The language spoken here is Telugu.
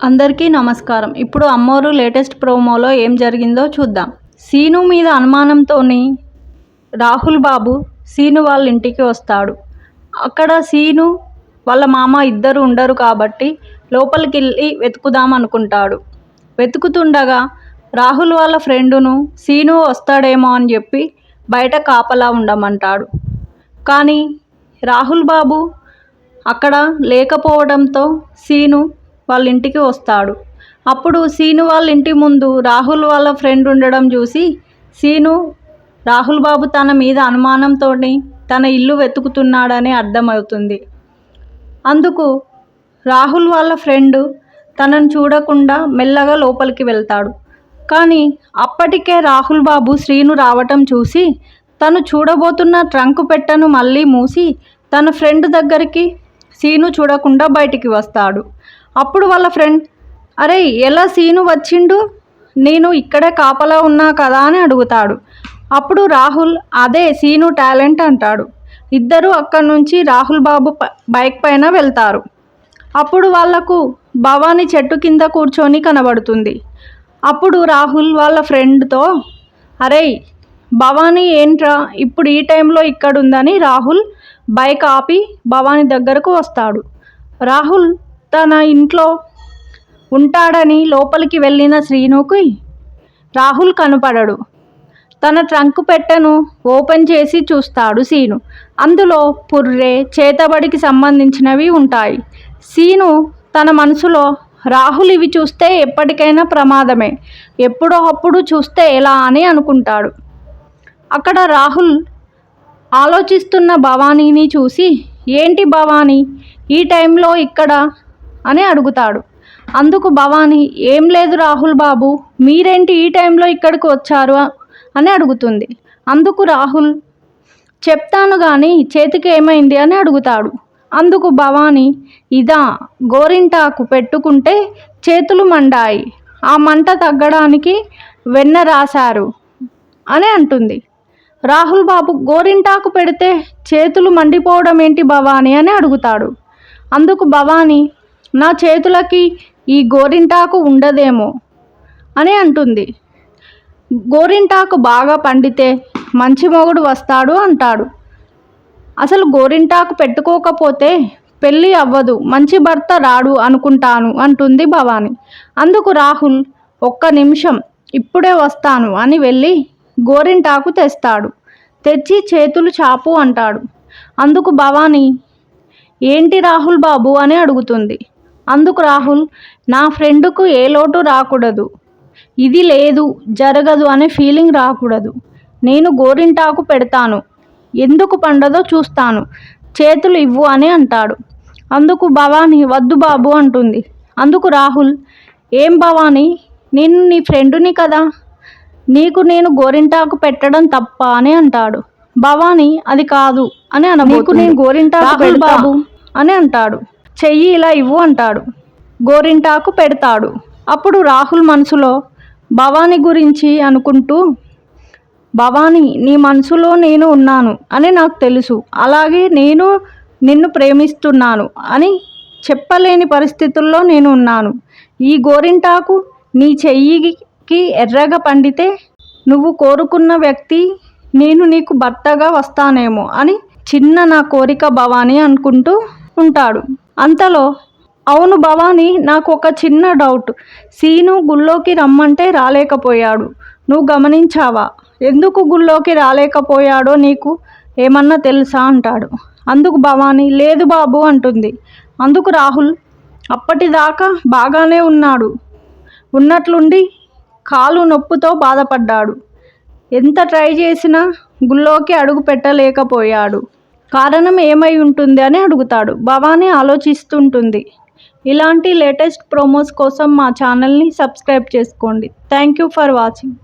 అందరికీ నమస్కారం. ఇప్పుడు అమ్మోరు లేటెస్ట్ ప్రోమోలో ఏం జరిగిందో చూద్దాం. సీను మీద అనుమానంతోని రాహుల్ బాబు సీను వాళ్ళ ఇంటికి వస్తాడు. అక్కడ సీను వాళ్ళ మామ ఇద్దరు ఉండరు కాబట్టి లోపలికి వెళ్ళి వెతుకుదాం అనుకుంటాడు. వెతుకుతుండగా రాహుల్ వాళ్ళ ఫ్రెండును సీను వస్తాడేమో అని చెప్పి బయట కాపలా ఉండమంటాడు. కానీ రాహుల్ బాబు అక్కడ లేకపోవడంతో సీను వాళ్ళ ఇంటికి వస్తాడు. అప్పుడు సీను వాళ్ళ ఇంటి ముందు రాహుల్ వాళ్ళ ఫ్రెండ్ ఉండడం చూసి సీను రాహుల్ బాబు తన మీద అనుమానంతో తన ఇల్లు వెతుకుతున్నాడని అర్థమవుతుంది. అందుకు రాహుల్ వాళ్ళ ఫ్రెండ్ తనను చూడకుండా మెల్లగా లోపలికి వెళ్తాడు. కానీ అప్పటికే రాహుల్ బాబు శ్రీను రావటం చూసి తను చూడబోతున్న ట్రంక్ పెట్టెను మళ్ళీ మూసి తన ఫ్రెండ్ దగ్గరికి సీను చూడకుండా బయటికి వస్తాడు. అప్పుడు వాళ్ళ ఫ్రెండ్, అరే ఎలా సీను వచ్చిండు, నేను ఇక్కడే కాపలా ఉన్నా కదా అని అడుగుతాడు. అప్పుడు రాహుల్ అదే సీను టాలెంట్ అంటాడు. ఇద్దరు అక్కడి నుంచి రాహుల్ బాబు బైక్ పైన వెళ్తారు. అప్పుడు వాళ్లకు భవానీ చెట్టు కింద కూర్చొని కనబడుతుంది. అప్పుడు రాహుల్ వాళ్ళ ఫ్రెండ్తో, అరే భవానీ ఏంట్రా ఇప్పుడు ఈ టైంలో ఇక్కడుందని రాహుల్ బైక్ ఆపి భవానీ దగ్గరకు వస్తాడు. రాహుల్ తన ఇంట్లో ఉంటాడని లోపలికి వెళ్ళిన శ్రీనుకి రాహుల్ కనపడడు. తన ట్రంక్ పెట్టెను ఓపెన్ చేసి చూస్తాడు సీను. అందులో పుర్రె, చేతబడికి సంబంధించినవి ఉంటాయి. సీను తన మనసులో రాహుల్ ఇవి చూస్తే ఎప్పటికైనా ప్రమాదమే, ఎప్పుడో అప్పుడు చూస్తే ఎలా అని అనుకుంటాడు. అక్కడ రాహుల్ ఆలోచిస్తున్న భవానీని చూసి, ఏంటి భవానీ ఈ టైంలో ఇక్కడ అని అడుగుతాడు. అందుకు భవానీ, ఏం లేదు రాహుల్ బాబు, మీరేంటి ఈ టైంలో ఇక్కడికి వచ్చారు అని అడుగుతుంది. అందుకు రాహుల్, చెప్తాను కానీ చేతికి ఏమైంది అని అడుగుతాడు. అందుకు భవానీ, ఇదా గోరింటాకు పెట్టుకుంటే చేతులు మండాయి, ఆ మంట తగ్గడానికి వెన్న రాశారు అని అంటుంది. రాహుల్ బాబు, గోరింటాకు పెడితే చేతులు మండిపోవడం ఏంటి భవానీ అని అడుగుతాడు. అందుకు భవానీ, నా చేతులకి ఈ గోరింటాకు ఉండదేమో అని అంటుంది. గోరింటాకు బాగా పండితే మంచి మొగుడు వస్తాడు అంటాడు. అసలు గోరింటాకు పెట్టుకోకపోతే పెళ్ళి అవ్వదు, మంచి భర్త రాడు అనుకుంటాను అంటుంది భవానీ. అందుకు రాహుల్, ఒక్క నిమిషం ఇప్పుడే వస్తాను అని వెళ్ళి గోరింటాకు తెస్తాడు. తెచ్చి చేతులు చాపు అంటాడు. అందుకు భవానీ, ఏంటి రాహుల్ బాబు అని అడుగుతుంది. అందుకు రాహుల్, నా ఫ్రెండ్కు ఏ లోటు రాకూడదు, ఇది లేదు జరగదు అనే ఫీలింగ్ రాకూడదు, నేను గోరింటాకు పెడతాను, ఎందుకు పండదో చూస్తాను, చేతులు ఇవ్వు అని అంటాడు. అందుకు భవానీ, వద్దు బాబు అంటుంది. అందుకు రాహుల్, ఏం భవానీ, నేను నీ ఫ్రెండుని కదా, నీకు నేను గోరింటాకు పెట్టడం తప్ప అని అంటాడు. భవానీ, అది కాదు అని నీకు నేను గోరింటాకు బాబు అని అంటాడు. చెయ్యి ఇలా ఇవ్వు అంటాడు. గోరింటాకు పెడతాడు. అప్పుడు రాహుల్ మనసులో భవానీ గురించి అనుకుంటూ, భవానీ నీ మనసులో నేను ఉన్నాను అని నాకు తెలుసు, అలాగే నేను నిన్ను ప్రేమిస్తున్నాను అని చెప్పలేని పరిస్థితుల్లో నేను ఉన్నాను. ఈ గోరింటాకు నీ చెయ్యికి ఎర్రగా పండితే నువ్వు కోరుకున్న వ్యక్తి నేను నీకు భర్తగా వస్తానేమో అని చిన్న నా కోరిక భవానీ అనుకుంటూ ఉంటాడు. అంతలో, అవును భవానీ, నాకు ఒక చిన్న డౌట్, సీను గుళ్ళోకి రమ్మంటే రాలేకపోయాడు, నువ్వు గమనించావా, ఎందుకు గుళ్ళోకి రాలేకపోయాడో నీకు ఏమన్నా తెలుసా అంటాడు. అందుకు భవానీ, లేదు బాబు అంటుంది. అందుకు రాహుల్, అప్పటిదాకా బాగానే ఉన్నాడు, ఉన్నట్లుండి కాలు నొప్పుతో బాధపడ్డాడు, ఎంత ట్రై చేసినా గుళ్ళోకి అడుగు పెట్టలేకపోయాడు, కారణం ఏమై ఉంటుంది అని అడుగుతాడు. భవానీ ఆలోచిస్తుంటుంది. ఇలాంటి లేటెస్ట్ ప్రోమోస్ కోసం మా ఛానల్ని సబ్స్క్రైబ్ చేసుకోండి. Thank you for watching.